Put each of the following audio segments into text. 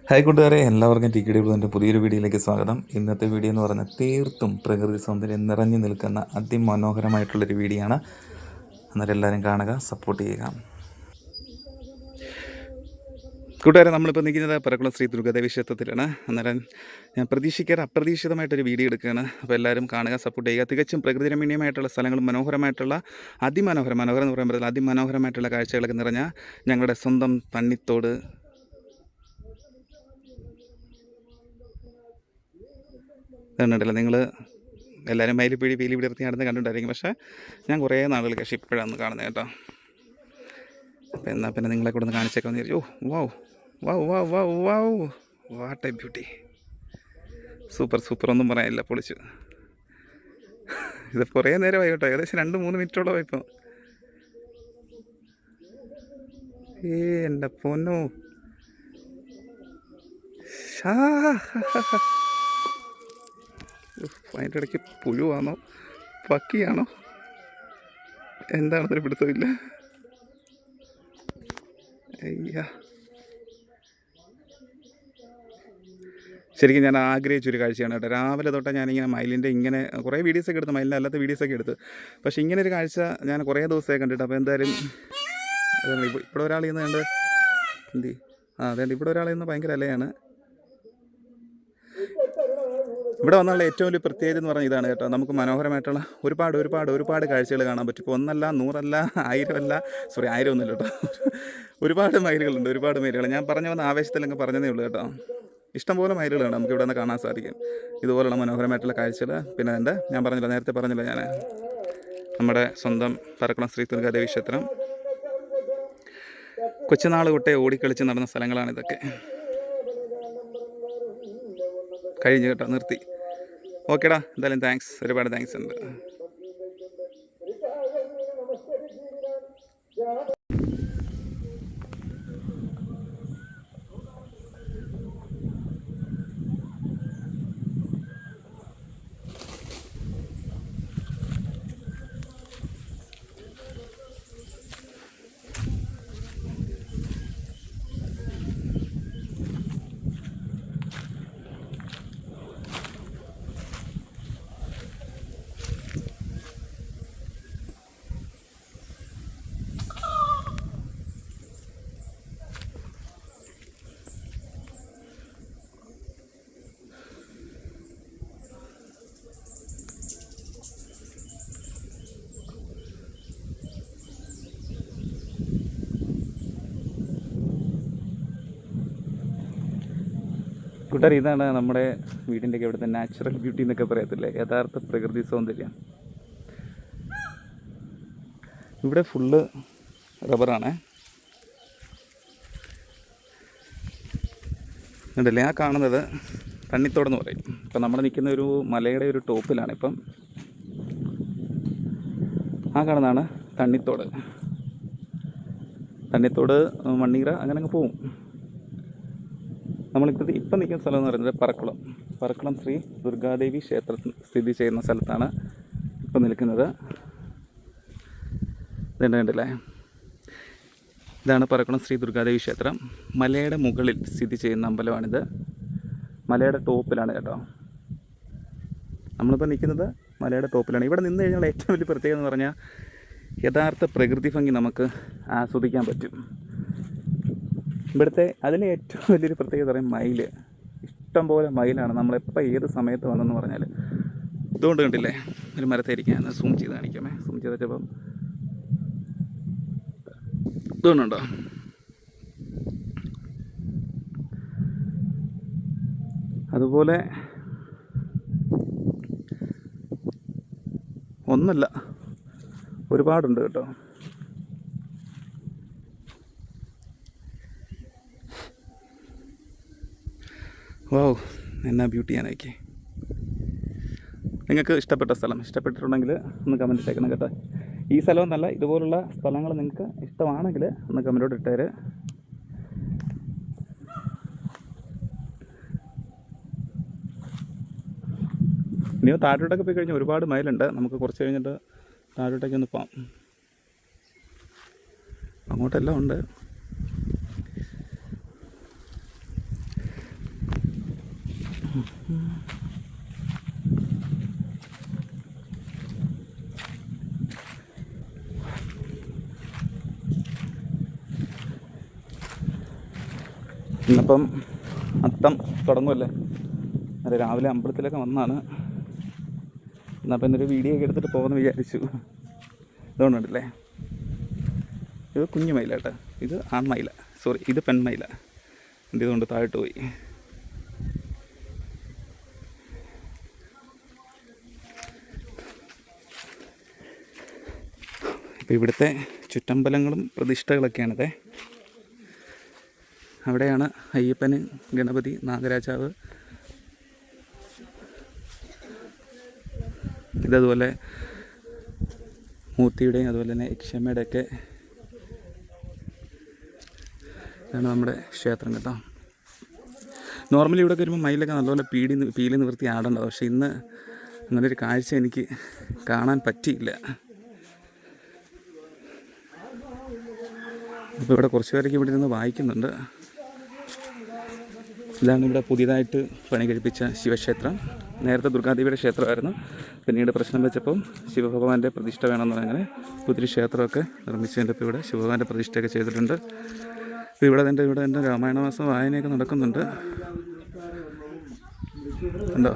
Hi കൂട്ടുകാരെ, എല്ലാവർക്കും T K D ബ്ലോഗിൻ്റെ പുതിയൊരു വീഡിയോയിലേക്ക് സ്വാഗതം. ഇന്നത്തെ വീഡിയോ എന്ന് പറഞ്ഞാൽ തീർത്തും പ്രകൃതി സൗന്ദര്യം നിറഞ്ഞു നിൽക്കുന്ന അതിമനോഹരമായിട്ടുള്ളൊരു വീഡിയോ ആണ്. അന്നേരം എല്ലാവരും കാണുക, സപ്പോർട്ട് ചെയ്യുക. കൂട്ടുകാരെ, നമ്മളിപ്പോൾ നിൽക്കുന്നത് പറക്കുളം ശ്രീ ദുർഗാദേവി ക്ഷേത്രത്തിലാണ്. അന്നേരം ഞാൻ പ്രതീക്ഷിക്കാതെ അപ്രതീക്ഷിതമായിട്ടൊരു വീഡിയോ എടുക്കുകയാണ്. അപ്പോൾ എല്ലാവരും കാണുക, സപ്പോർട്ട് ചെയ്യുക. തികച്ചും പ്രകൃതി രമണീയമായിട്ടുള്ള സ്ഥലങ്ങളും മനോഹരമായിട്ടുള്ള മനോഹരം എന്ന് പറയുമ്പോൾ അതിമനോഹരമായിട്ടുള്ള കാഴ്ചകളൊക്കെ നിറഞ്ഞ ഞങ്ങളുടെ സ്വന്തം തണ്ണിത്തോട് കണ്ടിട്ടില്ല. നിങ്ങൾ എല്ലാവരും മയിലിപ്പിഴി പീലി വിടർത്തി നടന്ന് കണ്ടിട്ടുണ്ടായിരിക്കും. പക്ഷേ ഞാൻ കുറേ നാളുകൾക്ക് ശേഷം ഇപ്പോഴാണ് കാണുന്നത് കേട്ടോ. അപ്പോൾ എന്നാൽ പിന്നെ നിങ്ങളെ കൂടെ ഒന്ന് കാണിച്ചേക്കാമെന്ന് വിചാരിച്ചു. വാവ് വാവ് വാവ് വാവ് വാവ്, വാട്ട് എ ബ്യൂട്ടി. സൂപ്പർ ഒന്നും പറയാനില്ല, പൊളിച്ചു. ഇത് കുറേ നേരമായി കേട്ടോ, ഏകദേശം 2-3 മിനിറ്റോളം ഇപ്പം. എൻ്റെ പൊന്നോ, അതിൻ്റെ ഇടയ്ക്ക് പുഴുവാണോ പക്കിയാണോ എന്താണെന്നൊരു പിടുത്തമില്ല. അയ്യ, ശരിക്കും ഞാൻ ആഗ്രഹിച്ചൊരു കാഴ്ചയാണ് കേട്ടോ. രാവിലെ തൊട്ട് ഞാനിങ്ങനെ മയിലിൻ്റെ ഇങ്ങനെ കുറേ വീഡിയോസൊക്കെ എടുത്ത്, മയിലിൻ്റെ അല്ലാത്ത വീഡിയോസൊക്കെ എടുത്ത്. പക്ഷേ ഇങ്ങനെ ഒരു കാഴ്ച ഞാൻ കുറേ ദിവസമായി കണ്ടിട്ട്. അപ്പോൾ എന്തായാലും അതാണ് ഇവിടെ ഒരാൾ ഇന്ന് കണ്ട് അതേണ്ട ഇവിടെ ഒരാൾ ഇന്ന് ഭയങ്കര അലയാണ്. ഇവിടെ വന്നുള്ള ഏറ്റവും വലിയ പ്രത്യേകത എന്ന് പറഞ്ഞാൽ ഇതാണ് കേട്ടോ. നമുക്ക് മനോഹരമായിട്ടുള്ള ഒരുപാട് കാഴ്ചകൾ കാണാൻ പറ്റും. ഇപ്പോൾ 1 അല്ല 100 അല്ല 1000 അല്ല, 1000 ഒന്നുമില്ല കേട്ടോ. ഒരുപാട് മയിലുകളുണ്ട്, ഒരുപാട് മയിലുകൾ. ഞാൻ പറഞ്ഞു വന്ന ആവേശത്തിലങ്ങ് പറഞ്ഞതേ ഉള്ളൂ കേട്ടോ. ഇഷ്ടംപോലെ മയിലുകളാണ് നമുക്ക് ഇവിടെ നിന്ന് കാണാൻ സാധിക്കും. ഇതുപോലുള്ള മനോഹരമായിട്ടുള്ള കാഴ്ചകൾ. പിന്നെ ഞാൻ നേരത്തെ പറഞ്ഞില്ല ഞാൻ നമ്മുടെ സ്വന്തം പറക്കുളം ശ്രീ ദുർഗാദേവി ക്ഷേത്രം. കൊച്ചുനാൾ തൊട്ടേ ഓടിക്കളിച്ച് നടന്ന സ്ഥലങ്ങളാണിതൊക്കെ. കഴിഞ്ഞു കേട്ടോ, നിർത്തി. ഓക്കേടാ, എന്തായാലും താങ്ക്സ്, ഒരുപാട് താങ്ക്സ് ഉണ്ട്. കൂട്ടുകാർ, ഇതാണ് നമ്മുടെ വീടിൻ്റെയൊക്കെ ഇവിടുത്തെ നാച്ചുറൽ ബ്യൂട്ടി എന്നൊക്കെ പറയത്തില്ലേ, യഥാർത്ഥ പ്രകൃതി സൗന്ദര്യം. ഇവിടെ ഫുള്ള് റബ്ബറാണ്. ഉണ്ടല്ലേ, ആ കാണുന്നത് തണ്ണിത്തോടെന്ന് പറയും. ഇപ്പം നമ്മൾ നിൽക്കുന്ന ഒരു മലയുടെ ഒരു ടോപ്പിലാണ്. ഇപ്പം ആ കാണുന്നതാണ് തണ്ണിത്തോട്. മണ്ണീറ അങ്ങനെ അങ്ങ് പോവും. നമ്മളിപ്പോൾ നിൽക്കുന്ന സ്ഥലം എന്ന് പറയുന്നത് പറക്കുളം ശ്രീ ദുർഗാദേവി ക്ഷേത്രം സ്ഥിതി ചെയ്യുന്ന സ്ഥലത്താണ് ഇപ്പം നിൽക്കുന്നത്. കണ്ടില്ലേ, ഇതാണ് പറക്കുളം ശ്രീ ദുർഗാദേവി ക്ഷേത്രം. മലയുടെ മുകളിൽ സ്ഥിതി ചെയ്യുന്ന അമ്പലമാണിത്. മലയുടെ ടോപ്പിലാണ് കേട്ടോ. നമ്മളിപ്പോൾ നിൽക്കുന്നത് മലയുടെ ടോപ്പിലാണ്. ഇവിടെ നിന്ന് കഴിഞ്ഞാൽ ഏറ്റവും വലിയ പ്രത്യേകത എന്ന് പറഞ്ഞാൽ യഥാർത്ഥ പ്രകൃതി ഭംഗി നമുക്ക് ആസ്വദിക്കാൻ പറ്റും. ഇവിടുത്തെ അതിന് ഏറ്റവും വലിയൊരു പ്രത്യേകത പറയും മയിൽ. ഇഷ്ടംപോലെ മയിലാണ്. നമ്മളെപ്പോൾ ഏത് സമയത്ത് വന്നെന്ന് പറഞ്ഞാൽ. ഇതുകൊണ്ട് കണ്ടില്ലേ, ഒരു മരത്തായിരിക്കാം. സൂം ചെയ്ത് കാണിക്കാമേ. സൂം ചെയ്ത് വെച്ചപ്പം ഇതുകൊണ്ടുണ്ടോ, അതുപോലെ ഒന്നല്ല, ഒരുപാടുണ്ട് കേട്ടോ. വാവ്, എന്നാ ബ്യൂട്ടിയാണൊക്കെ. നിങ്ങൾക്ക് ഇഷ്ടപ്പെട്ട സ്ഥലം ഇഷ്ടപ്പെട്ടിട്ടുണ്ടെങ്കിൽ ഒന്ന് കമൻറ്റ് ഇട്ടേക്കണം കേട്ടോ. ഈ സ്ഥലം എന്നല്ല, ഇതുപോലുള്ള സ്ഥലങ്ങൾ നിങ്ങൾക്ക് ഇഷ്ടമാണെങ്കിൽ ഒന്ന് കമൻറ്റോട് ഇട്ടേര്. ഇനിയോ താഴോട്ടൊക്കെ പോയി കഴിഞ്ഞാൽ ഒരുപാട് മൈലുണ്ട്. നമുക്ക് കുറച്ച് കഴിഞ്ഞിട്ട് താഴോട്ടേക്കൊന്ന് പോകാം. അങ്ങോട്ടെല്ലാം ഉണ്ട്. ഇന്നിപ്പം അത്തം തുടങ്ങുമല്ലേ, അത് രാവിലെ അമ്പലത്തിലൊക്കെ വന്നാണ്. എന്നപ്പം എന്നൊരു വീഡിയോ ഒക്കെ എടുത്തിട്ട് പോകുമെന്ന് വിചാരിച്ചു. ഇതുകൊണ്ടുണ്ടല്ലേ, ഇത് കുഞ്ഞു മയില കേട്ടോ, ഇത് ആൺമയില, സോറി ഇത് പെൺമയില. എൻ്റെ ഇതുകൊണ്ട് താഴോട്ട് പോയി. ഇപ്പോൾ ഇവിടുത്തെ ചുറ്റമ്പലങ്ങളും പ്രതിഷ്ഠകളൊക്കെയാണിത്. അവിടെയാണ് അയ്യപ്പന്, ഗണപതി, നാഗരാജാവ്. ഇതതുപോലെ മൂർത്തിയുടെയും അതുപോലെ തന്നെ യക്ഷമ്മയുടെയൊക്കെ ഇതാണ് നമ്മുടെ ക്ഷേത്രം കേട്ടോ. നോർമലി ഇവിടെ വരുമ്പോൾ മയിലൊക്കെ നല്ലപോലെ പീലി നിവർത്തി ആടേണ്ടത്. പക്ഷേ ഇന്ന് അങ്ങനെ ഒരു കാഴ്ച എനിക്ക് കാണാൻ പറ്റിയില്ല. ഇപ്പോൾ ഇവിടെ കുറച്ച് പേരൊക്കെ ഇവിടെ ഇരുന്ന് വായിക്കുന്നുണ്ട്. ഇതാണ് ഇവിടെ പുതിയതായിട്ട് പണി കഴിപ്പിച്ച ശിവക്ഷേത്രം. നേരത്തെ ദുർഗാദേവിയുടെ ക്ഷേത്രമായിരുന്നു. പിന്നീട് പ്രശ്നം വെച്ചപ്പോൾ ശിവഭഗവാന്റെ പ്രതിഷ്ഠ വേണമെന്ന് അങ്ങനെ പുതിയ ക്ഷേത്രമൊക്കെ നിർമ്മിച്ചതിൻ്റെ ഇപ്പോൾ ഇവിടെ ശിവഭഗവാന്റെ പ്രതിഷ്ഠയൊക്കെ ചെയ്തിട്ടുണ്ട്. ഇപ്പോൾ ഇവിടെ എൻ്റെ രാമായണമാസം വായനയൊക്കെ നടക്കുന്നുണ്ട്. ഉണ്ടോ,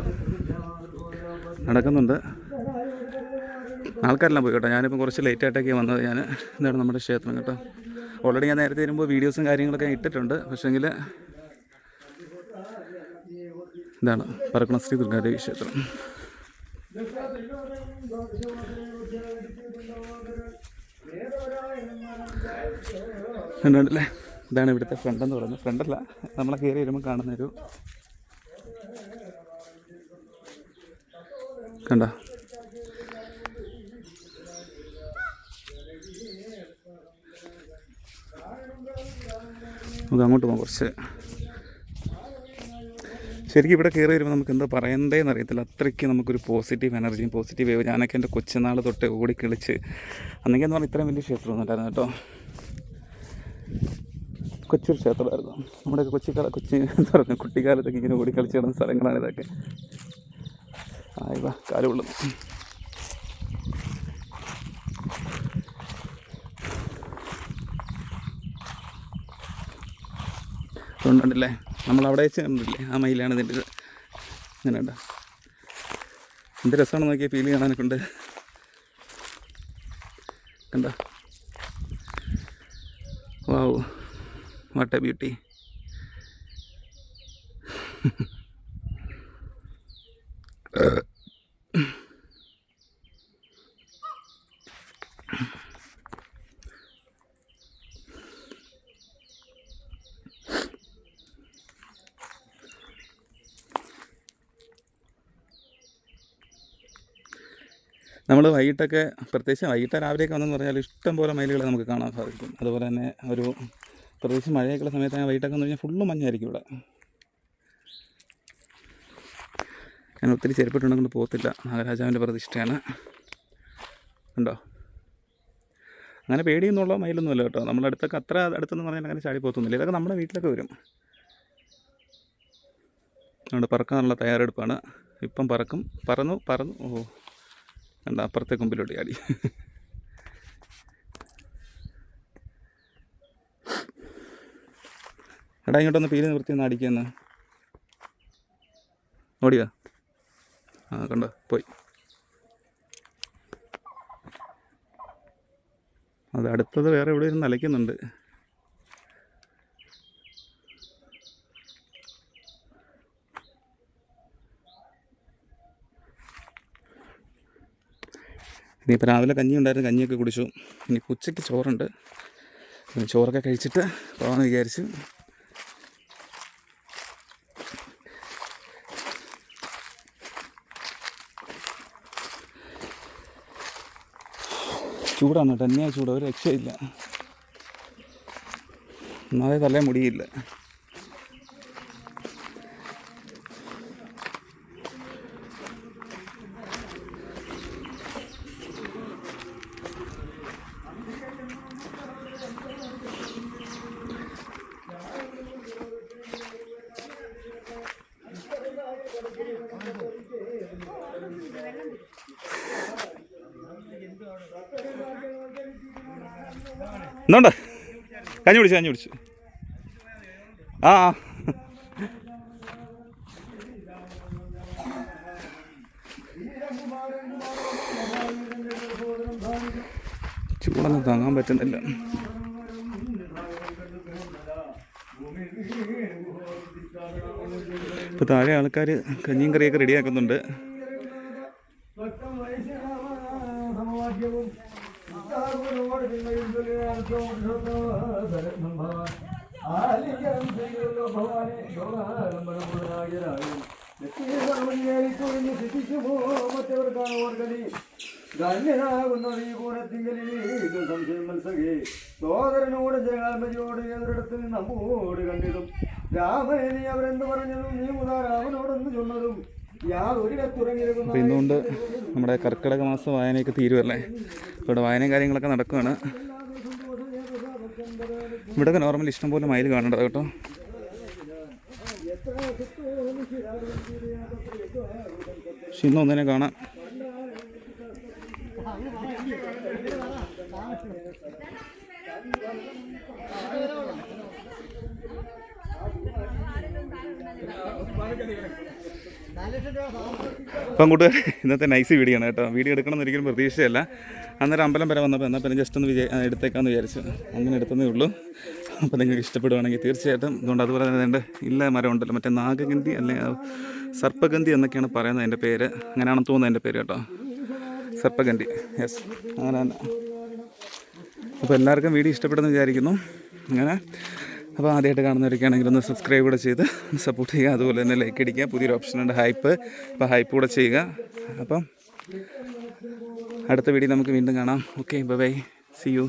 നടക്കുന്നുണ്ട്. ആൾക്കാരെല്ലാം പോയി കേട്ടോ. ഞാനിപ്പോൾ കുറച്ച് ലേറ്റായിട്ടൊക്കെയാണ് വന്നത്. ഇതാണ് നമ്മുടെ ക്ഷേത്രം കേട്ടോ. ഓൾറെഡി ഞാൻ നേരത്തെ വരുമ്പോൾ വീഡിയോസും കാര്യങ്ങളൊക്കെ ഇട്ടിട്ടുണ്ട്. പക്ഷേങ്കിൽ ഇതാണ് പറക്കണം ശ്രീ ദുർഗാദേവി ക്ഷേത്രം. കണ്ടല്ലേ, ഇതാണ് ഇവിടുത്തെ ഫ്രണ്ടെന്ന് പറയുന്നത്. ഫ്രണ്ടല്ല, നമ്മളെ കയറി വരുമ്പോൾ കാണുന്നൊരു കണ്ടോ. നമുക്ക് അങ്ങോട്ട് പോകാം. കുറച്ച് ശരിക്കും ഇവിടെ കയറി വരുമ്പോൾ നമുക്ക് എന്താ പറയണ്ടേന്ന് അറിയത്തില്ല. അത്രയ്ക്ക് നമുക്കൊരു പോസിറ്റീവ് എനർജിയും പോസിറ്റീവ് വേവ്. ഞാനൊക്കെ എൻ്റെ കൊച്ചുനാൾ തൊട്ട് ഓടിക്കളിച്ച്, അന്നെങ്കിൽ എന്ന് പറഞ്ഞാൽ ഇത്രയും വലിയ ക്ഷേത്രമൊന്നും ഉണ്ടായിരുന്നു കേട്ടോ. കൊച്ചൊരു ക്ഷേത്രമായിരുന്നു. നമ്മുടെയൊക്കെ എന്താ പറയുക, കുട്ടിക്കാലത്തൊക്കെ ഇങ്ങനെ ഓടിക്കളിച്ച് കിടന്ന സ്ഥലങ്ങളാണ് ഇതൊക്കെ. ആയിവാ കാല് കൊള്ളുന്നു. അതുകൊണ്ടുണ്ടല്ലേ, നമ്മളവിടെ വെച്ച് കണ്ടില്ലേ ആ മയിലാണ് ഇതിൻ്റെ ഇത്. അങ്ങനെ ഉണ്ടോ, എന്ത് രസമാണ് നോക്കിയാൽ ഫീൽ കാണാനൊക്കെ ഉണ്ട്. കണ്ടോ, വാവ്, വാട്ട് എ ബ്യൂട്ടി. നമ്മൾ വൈകിട്ടൊക്കെ, പ്രത്യേകിച്ച് വൈകിട്ട് രാവിലെയൊക്കെ വന്നെന്ന് പറഞ്ഞാൽ ഇഷ്ടം പോലെ മയിലുകളെ നമുക്ക് കാണാൻ സാധിക്കും. അതുപോലെ തന്നെ ഒരു പ്രത്യേകിച്ച് മഴയൊക്കെയുള്ള സമയത്ത് വൈകിട്ടൊക്കെ എന്ന് പറഞ്ഞാൽ ഫുള്ള് മഞ്ഞായിരിക്കും ഇവിടെ. ഞാൻ ഒത്തിരി ചെരുപ്പിട്ടുണ്ടെങ്കിൽ പോകത്തില്ല. നാഗരാജാവിൻ്റെ പ്രതിഷ്ഠയാണ്. ഉണ്ടോ, അങ്ങനെ പേടിയൊന്നുള്ള മയിലൊന്നുമല്ല കേട്ടോ. നമ്മുടെ അടുത്തൊക്കെ അത്ര അടുത്തെന്ന് പറഞ്ഞാൽ അങ്ങനെ ചാടി പോകത്തൊന്നുമില്ല. ഇതൊക്കെ നമ്മുടെ വീട്ടിലൊക്കെ വരും. അതുകൊണ്ട് പറക്കാനുള്ള തയ്യാറെടുപ്പാണ്. ഇപ്പം പറന്നു. ഓ കണ്ട, അപ്പുറത്തെ കൊമ്പിലോട്ട് ചാടി. എടാ ഇങ്ങോട്ടൊന്ന് പീലി നിവൃത്തി ഒന്ന് അടിക്കുന്ന ഓടിയാ. ആ കണ്ടോ, പോയി. അത് അടുത്തത് വേറെ എവിടെ ഇരുന്ന് അലയ്ക്കുന്നുണ്ട്. ഇനിയിപ്പോൾ രാവിലെ കഞ്ഞി ഉണ്ടായിരുന്നു, കഞ്ഞിയൊക്കെ കുടിച്ചു. ഇനി ഉച്ചയ്ക്ക് ചോറുണ്ട്. ചോറൊക്കെ കഴിച്ചിട്ട് പോകാമെന്ന് വിചാരിച്ചു. ചൂടാണ് കേട്ടോ, എന്നെയാണ് ചൂട്, ഒരു രക്ഷയില്ല. ഒന്നാതെ തലേ മുടിയില്ല. എന്തുകൊണ്ട് കഞ്ഞി പിടിച്ചു ആ ചൂടൊന്നും താങ്ങാൻ പറ്റുന്നില്ല. ഇപ്പോൾ താഴെ ആൾക്കാർ കഞ്ഞിയും കറിയൊക്കെ റെഡിയാക്കുന്നുണ്ട്. ധന്യനാകുന്നത് ഈ കൂടത്തിങ്കലിൽ സംശയം മത്സകേ സോദരനോട് ജനാത്മജിയോട് ഏതൊരിടത്തിൽ നമ്മോട് കണ്ടിടും രാമനെ നീ അവരെന്ത് പറഞ്ഞതും നീ മുതാ രാമനോടൊന്ന് ചൊന്നതും അപ്പോൾ ഇന്നുകൊണ്ട് നമ്മുടെ കർക്കിടക മാസം വായനയൊക്കെ തീരുമല്ലേ. ഇവിടെ വായനയും കാര്യങ്ങളൊക്കെ നടക്കുകയാണ്. ഇവിടെയൊക്കെ നോർമലി ഇഷ്ടംപോലെ മയിൽ കാണേണ്ടത് കേട്ടോ. പക്ഷെ ഇന്നൊന്നിനെ കാണാം. അപ്പം കൂട്ടുകാർ ഇന്നത്തെ നൈസ് വീഡിയോ ആണ് കേട്ടോ. വീഡിയോ എടുക്കണമെന്ന് ഒരിക്കലും പ്രതീക്ഷയല്ല. അന്നേരം അമ്പലം വരെ വന്നപ്പോൾ എന്നാൽ പിന്നെ ജസ്റ്റ് ഒന്ന് എടുത്തേക്കാമെന്ന് വിചാരിച്ചു. അങ്ങനെ എടുത്തതേ ഉള്ളൂ. അപ്പോൾ നിങ്ങൾക്ക് ഇഷ്ടപ്പെടുവാണെങ്കിൽ തീർച്ചയായിട്ടും ഇതുകൊണ്ട് അതുപോലെ തന്നെ എൻ്റെ ഇല്ല മരം ഉണ്ടല്ലോ, മറ്റേ നാഗഗന്ധി അല്ലെങ്കിൽ സർപ്പഗന്ധി എന്നൊക്കെയാണ് പറയുന്നത് എൻ്റെ പേര്. അങ്ങനെയാണെന്ന് തോന്നുന്നത് എൻ്റെ പേര് കേട്ടോ, സർപ്പഗന്ധി. യെസ്, അങ്ങനെ തന്നെ. അപ്പോൾ എല്ലാവർക്കും വീഡിയോ ഇഷ്ടപ്പെടുമെന്ന് വിചാരിക്കുന്നു. അങ്ങനെ അപ്പോൾ ആദ്യമായിട്ട് കാണുന്നവരൊക്കെയാണെങ്കിൽ ഒന്ന് സബ്സ്ക്രൈബ് കൂടെ ചെയ്ത് സപ്പോർട്ട് ചെയ്യുക. അതുപോലെ തന്നെ ലൈക്ക് അടിക്കുക. പുതിയൊരു ഓപ്ഷനുണ്ട് ഹൈപ്പ്. അപ്പോൾ ഹൈപ്പ് കൂടെ ചെയ്യുക. അപ്പം അടുത്ത വീഡിയോ നമുക്ക് വീണ്ടും കാണാം. Okay, bye, see U.